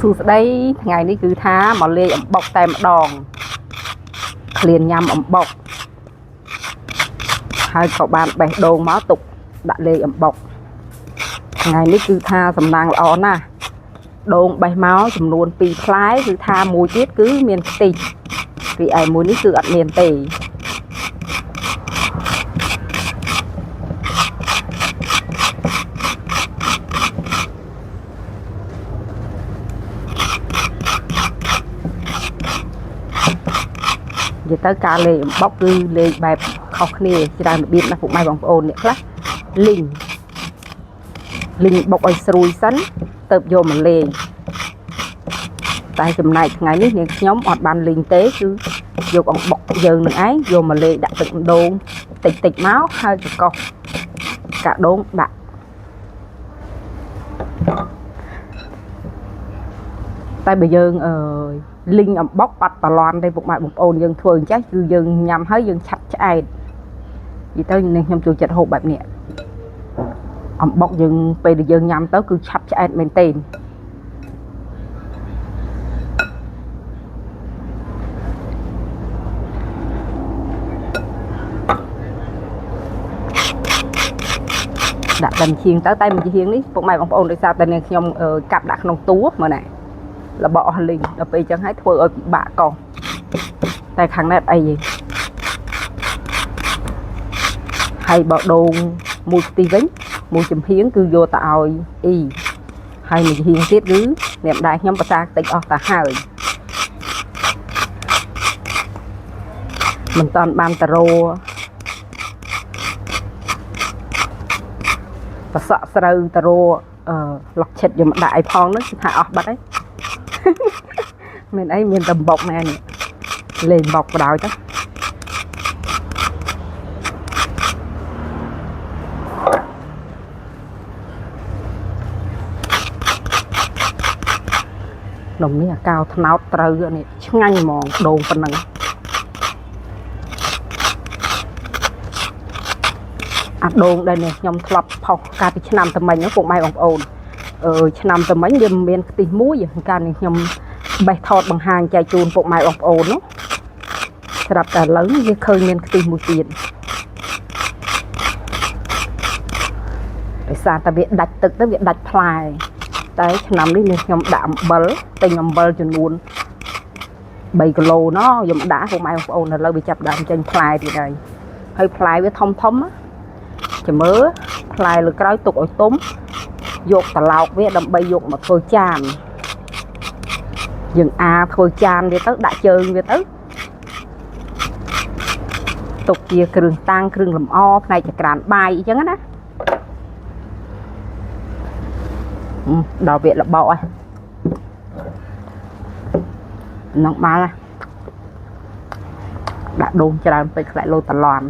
សួស្តីថ្ងៃនេះគឺថាមកលេងអំបុកតែម្ដងឃ្លានញ៉ាំអំបុកហើយក៏បានបេះដូងមកទុកដាក់លេងអំបុកថ្ងៃនេះគឺថាសំណាងល្អណាស់ដូងបេះមកចំនួន2ផ្លែគឺថាមួយទៀតគឺមានខ្ទិះពីឯមួយនេះគឺអត់មានទេនិយាយទៅការលេងអំបុកគឺលេងបែបខុសគ្នាច្រើនរបៀបណាស់ពុកម៉ែបងប្អូនអ្នកខ្លះលីងបុកឲ្យស្រួយសិនទៅយកមកលេងតែចំណែកថ្ងៃនេះនាងខ្ញុំអត់បានលីងទេគឺយកអំបុកយើងនឹងឯងយកមកលេងដាក់ទឹកដូងតិចមកហើយកកោសកាដូងដាក់តែបើយើងលីងអំបុកបាត់តឡន់ទេពុកម៉ែបងប្អូនយើងធ្វើអញ្ចឹងគឺយើងញ៉ាំហើយយើងឆាប់ឆ្អែតនិយាយទៅនេះខ្ញុំចូលចិត្តហូបបែបនេះអំបុកយើងពេលដែលយើងញ៉ាំទៅគឺឆាប់ឆ្អែតមែនទេដាក់ដិនឈៀងទៅតែមួយឈៀងនេះពុកម៉ែបងប្អូនដោយសារតែនាងខ្ញុំកាប់ដាក់ក្នុងទូមើលណារបស់អស់លីងដល់ពេលអញ្ចឹងហើយធ្វើឲ្យពិបាកកោសតែខាងនេះអីទេហើយបើដូងមួយខ្ទិះវិញមួយចំហៀងគឺយកទៅឲ្យអ៊ីហើយមួយចំហៀងទៀតគឺអ្នកម្ដាយខ្ញុំប្រសាតិចអស់ទៅហើយមិនតាន់បានតរោប្រសក់ស្រូវតរោលុកឈិតយកមកដាក់ឲ្យផងនោះគឺថាអស់បាត់ហើយមានអីមានតែបុកណែនេះលេងបុកបដ ாய் ទៅនំនេះអាកៅថ្នោតត្រូវនេះឆ្ងាញ់ហ្មងដូងប៉ុណ្ណឹងអាដូងដែលនេះខ្ញុំធ្លាប់ផុសកាលពីឆ្នាំតែមិញពុកម៉ែបងប្អូនឆ្នាំតែមិញវាមានខ្ទិះមួយកាលនេះខ្ញុំបេះថតបង្ហាញចែកជូនពុកម៉ែបងប្អូននោះស្រាប់តែឥឡូវវាឃើញមានខ្ទិះមួយទៀតដោយសារតែវាដាច់ទឹកទៅវាដាច់ផ្លែតែឆ្នាំនេះនាងខ្ញុំដាក់អំបិលទិញអំបិលចំនួន3គីឡូណោះខ្ញុំដាក់ពុកម៉ែបងប្អូនឥឡូវវាចាប់ដើមចេញផ្លែទៀតហើយផ្លែវាធំចាំមើលផ្លែលើក្រោយទុកឲ្យទុំយកត្រឡោកវាដើម្បីយកមកធ្វើចានយើងធ្វើចានវាទៅដាក់ជើងវាទៅទុកជាគ្រឿងតាំងគ្រឿងលម្អផ្នែកចក្រានបាយអញ្ចឹងណាដល់វាលបោហើយនឹងបានដាក់ដូងច្រើនពេកខ្លាចលោតឡន់